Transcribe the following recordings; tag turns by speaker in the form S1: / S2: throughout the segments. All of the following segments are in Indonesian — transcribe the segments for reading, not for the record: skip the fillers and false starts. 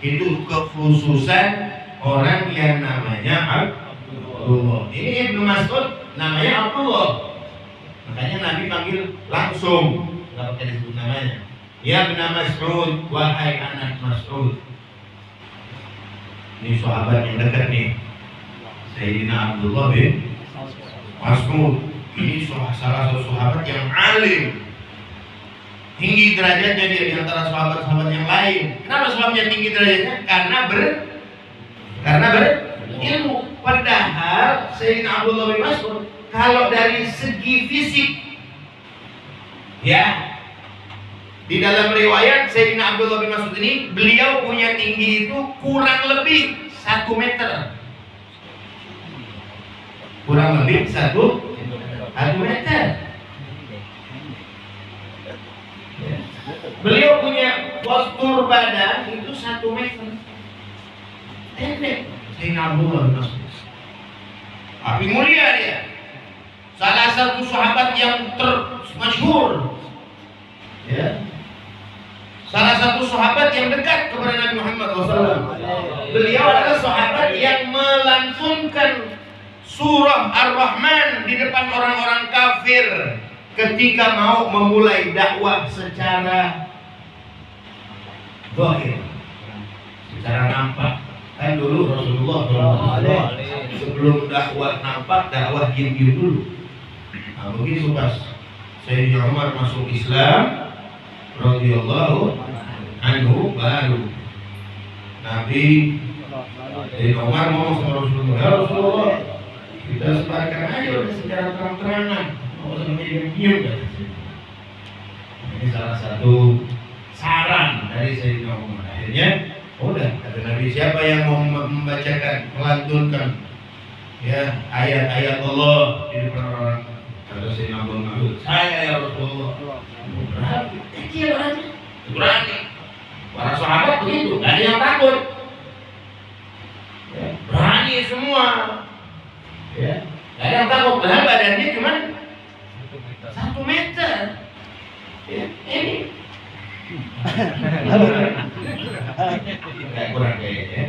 S1: Itu kekhususan orang yang namanya Abdullah. Ini Ibnu Mas'ud namanya Abdullah. Makanya Nabi panggil langsung, nggak pakai disebut namanya. Ya Ibnu Mas'ud, wahai anak Mas'ud. Ini sahabat yang dekat nih, Sayyidina Abdullah bin Mas'ud. Ini salah satu sahabat yang alim, tinggi derajatnya dia di antara sahabat-sahabat yang lain. Kenapa sebabnya tinggi derajatnya? Karena berilmu. Padahal Sayyidina Abdullah bin Mas'ud kalau dari segi fisik, ya, di dalam riwayat Sayyidina Abdullah bin Mas'ud ini, beliau punya tinggi itu kurang lebih 1 meter. Kurang lebih 1 meter. Beliau punya postur badan itu 1 meter. Pendek. Sayyidina Abdullah bin Mas'ud. Tapi mulia dia. Salah satu sahabat yang termasyhur. Ya. Salah satu sahabat yang dekat kepada Nabi Muhammad SAW. Beliau adalah sahabat yang melantunkan surah Ar-Rahman di depan orang-orang kafir ketika mau memulai dakwah secara zahir, secara nampak. Kan dulu Rasulullah sebelum dakwah nampak, dakwah diam-diam dulu. Nah, begitu pas Sayyidina Umar masuk Islam radhiyallahu anhu, baru Nabi Sayyidina Umar ngomong sama Rasulullah, ya Rasulullah, kita sebarkan aja udah secara terang-terangan, mau sampai diam-diam. Ini salah satu saran dari Sayyidina Umar. Akhirnya udah, kata Nabi, siapa yang mau membacakan, melantunkan ya ayat-ayat Allah di depan orang, kata Sayyidina Abu Bakar, saya ya Rasulullah. Berani, kecil aja, berani. Para sahabat begitu, gak ada yang takut, ya, berani semua, ya, gak ada yang takut. Padahal badannya cuma 1 meter. Ya, ini kayak kurang kayaknya.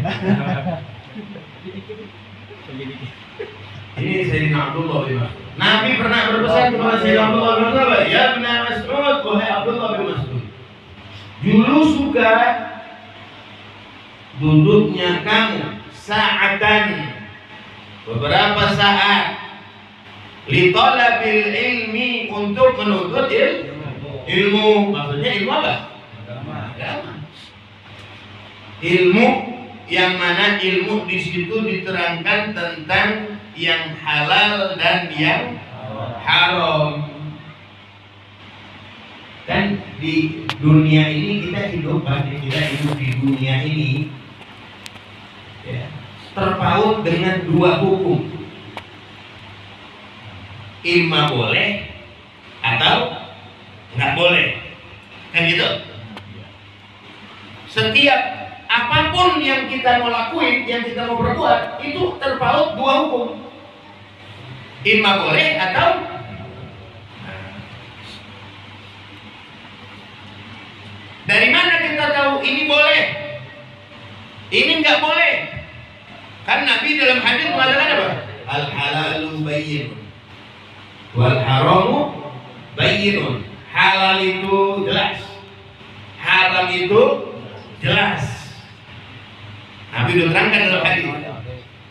S1: Ini Sayyidina Abdullah bin Mas'ud. Nabi pernah berpesan kepada Sayyidina Abdullah bin Mas'ud, ya Ibnu Mas'ud, wahai Abdullah bin Mas'ud, dulu suka duduknya kamu sa'atan, beberapa saat, li talabil ilmi, untuk menuntut ilmu. Maksudnya ilmu apa? Agama. Ilmu yang mana ilmu di situ diterangkan tentang yang halal dan yang haram. Kan di dunia ini kita hidup di dunia ini, ya, terpaut dengan 2 hukum. Imma boleh atau nggak boleh, kan gitu. Setiap apapun yang kita mau lakuin, yang kita mau berbuat, itu terpaut 2 hukum. Imma boleh atau dari mana kita tahu ini boleh, ini nggak boleh? Kan Nabi dalam hadis mengatakan apa? Al halalu bayyinun wal haramu bayyinun. Halal itu jelas, haram itu jelas. Nabi sudah terangkan dalam hadis.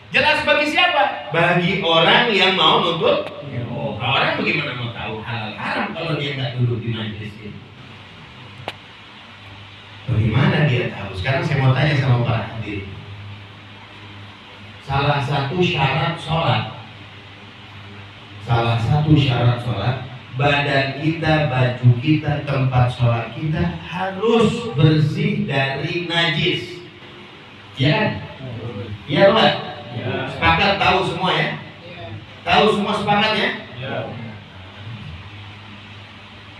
S1: Jelas bagi siapa? Bagi orang yang mau nuntut. Orang bagaimana mau tahu halal haram kalau dia nggak duduk di majelis ini? Bagaimana dia tahu? Sekarang saya mau tanya sama para hadirin. Salah satu syarat sholat, badan kita, baju kita, tempat sholat kita harus bersih dari najis. Ya? Ya Pak? Ya. Sepakat, tahu semua ya? Tahu semua sepakat ya? Ya.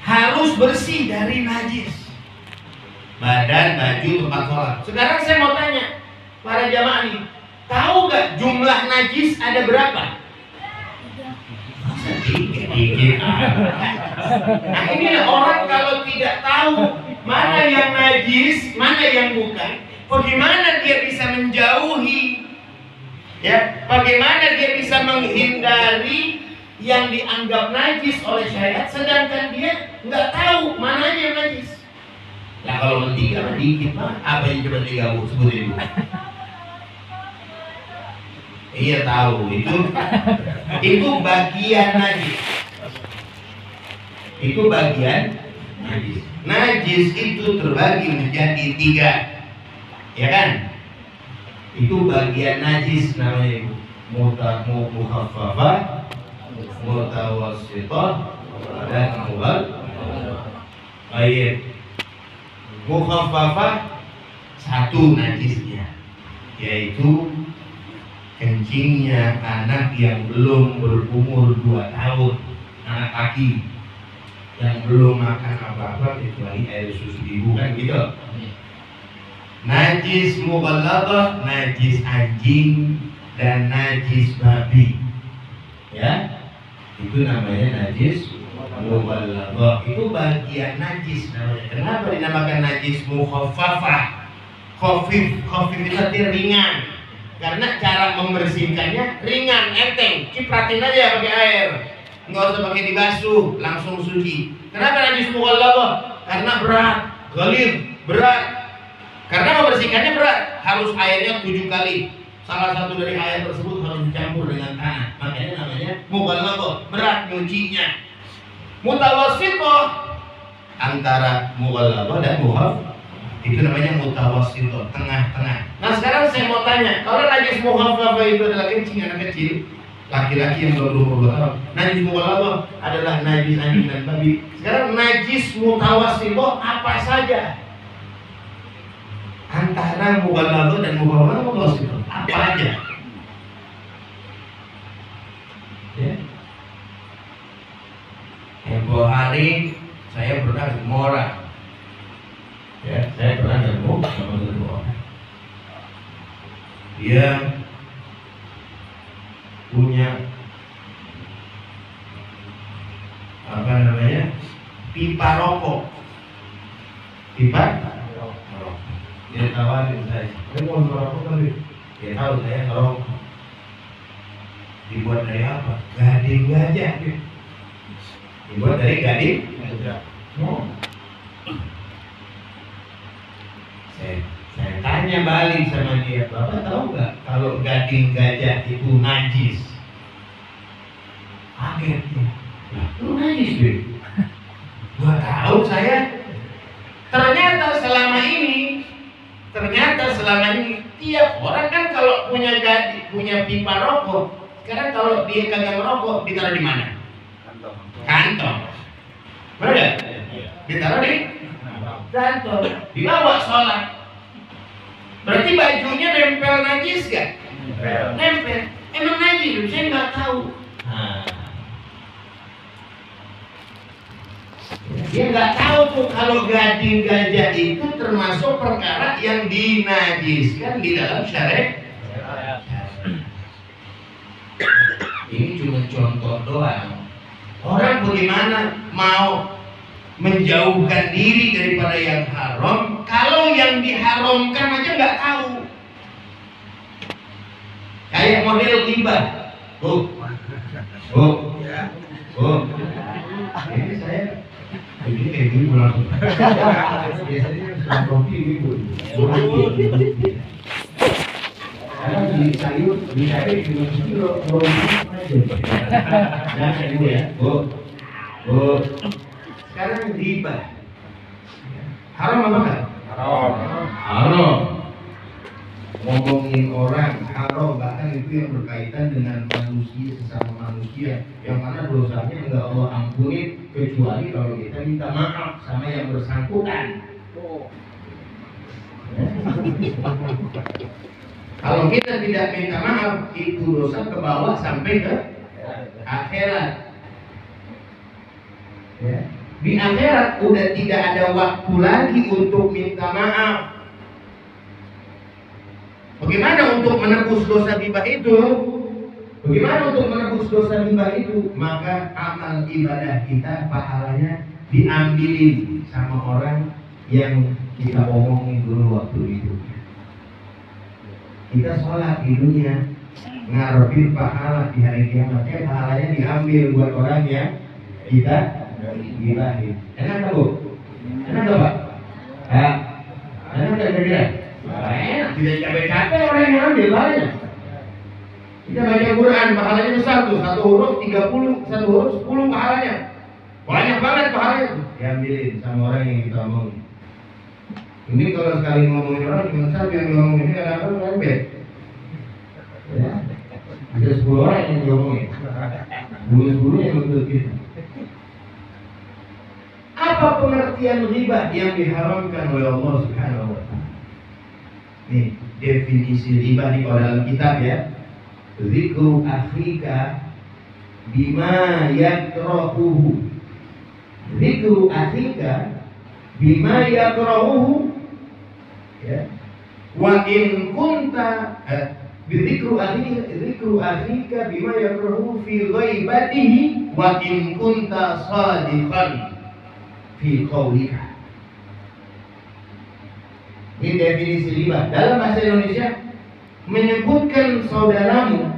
S1: Harus bersih dari najis. Badan, baju, tempat sholat. Sekarang saya mau tanya para jamaah nih, tahu gak jumlah najis ada berapa? Sedikit. Nah ini orang kalau tidak tahu mana yang najis, mana yang bukan, Bagaimana dia bisa menjauhi? Ya, bagaimana dia bisa menghindari yang dianggap najis oleh syariat, sedangkan dia nggak tahu mananya yang najis. Nah kalau bertiga mah dikit mah, apa yang coba tiga bu sebutin bu? Iya tahu itu bagian najis. Itu bagian najis. Najis itu terbagi menjadi tiga, ya kan? Itu bagian najis namanya ibu. Mukhaffafah, mutawassithah, dan baik. Mukhaffafah satu najisnya, yaitu kencingnya anak yang belum berumur 2 tahun, anak kaki yang belum makan apa-apa kecuali air susu ibu, kan gitu. Najis mughalladah, najis anjing dan najis babi, ya, itu namanya najis mughalladah. Itu bagian najis namanya. Kenapa dinamakan najis mukhaffafah? Khafif itu artinya ringan, karena cara membersihkannya ringan, enteng, cipratin aja pakai air, nggak usah pakai dibasuh, langsung suci. Kenapa najis mughalladah? Karena berat, ghalidh, berat. Karena membersihkannya berat, harus airnya 7 kali. Salah satu dari air tersebut harus dicampur dengan tanah. Makanya namanya mughalladah, berat nyucinya. Mutawassithah, antara mughalladah dan mukhaf, itu namanya mutawassithah, tengah-tengah. Nah sekarang saya mau tanya, kalau najis mukhaffafah itu adalah kencing anak kecil, laki-laki yang baru berumur 2 tahun, najis mughalladah adalah najis anjing dan babi. Sekarang najis mutawassithah apa saja? Antara mughalladah dan mutawassithah apa aja? Ya. Tempo hari saya pernah ketemu orang. Ya, saya pernah ketemu sama satu orang. Dia punya apa namanya, pipa rokok. Pipa rokok. Dia tawarin saya mau ngerokok kali. Dia tahu saya ngerokok. Dibuat dari apa? Gading gajah. Dibuat dari gading gajah. Saya tanya balik sama dia, Bapak tahu nggak kalau gading gajah itu najis? Kaget dia. Lu najis deh? Gak tahu saya. Ternyata selama ini tiap orang kan kalau punya gading, punya pipa rokok, sekarang kalau dia kagak merokok ditaruh di mana? Kantong. Benar nggak? Ditaruh di kantong. Dibawa sholat. Berarti bajunya nempel najis gak? Nempel. Emang najis? Saya nggak tahu. Dia nggak tahu tuh kalau gading gajah itu termasuk perkara yang dinajiskan di dalam syariat. Ini cuma contoh doang. Orang bagaimana mau menjauhkan diri daripada yang haram kalau yang diharamkan aja nggak tahu. Kayak model ghibah. Ini saya ini kayak gini langsung. Biasanya sudah kopi gitu. Karena di sayur juga kilo aja. Nah ini ya. Sekarang ghibah. Haram apa enggak? Haram. Ngomongin orang haram, bahkan itu yang berkaitan dengan manusia, sesama manusia, yang mana dosanya enggak Allah ampuni kecuali kalau kita minta maaf sama yang bersangkutan. Kalau kita tidak minta maaf, itu dosa ke bawah sampai ke akhirat. Ya. Di akhirat udah tidak ada waktu lagi untuk minta maaf. Bagaimana untuk menebus dosa ghibah itu? Bagaimana untuk menebus dosa ghibah itu? Maka amal ibadah kita pahalanya diambilin sama orang yang kita omongin dulu waktu itu. Kita sholat di dunia ngarepin pahala di hari kiamatnya, pahalanya diambil buat orang yang kita gibahin. Enak nggak Bu? Enak nggak Pak? Enak nggak kira-kira? Enak, tidak capek-capek orang yang ambil pahalanya. Kita baca Quran, pahalanya besar tuh, satu huruf 30, satu huruf 10 pahalanya. Banyak banget pahalanya tuh. Diambilin sama orang yang kita omongin. Ini kalau sekali ngomongin orang, cuma satu yang ngomongin ini kadang-kadang lembek. Ya, ada 10 orang yang diomongin. 10 yang betul kita. Apa pengertian ghibah yang diharamkan oleh Allah Subhanahu wa Ta'ala? Nih, definisi ghibah di dalam kitab ya. Zikru akhika bima yakrahuhu. Zikru akhika bima yakrahuhu. Ya. Wa in kunta zikru akhika bima yakrahuhu fi ghaibatihi wa in kunta shadiqan fi qaulika. Ini definisi ghibah dalam bahasa Indonesia. Menyebutkan saudaramu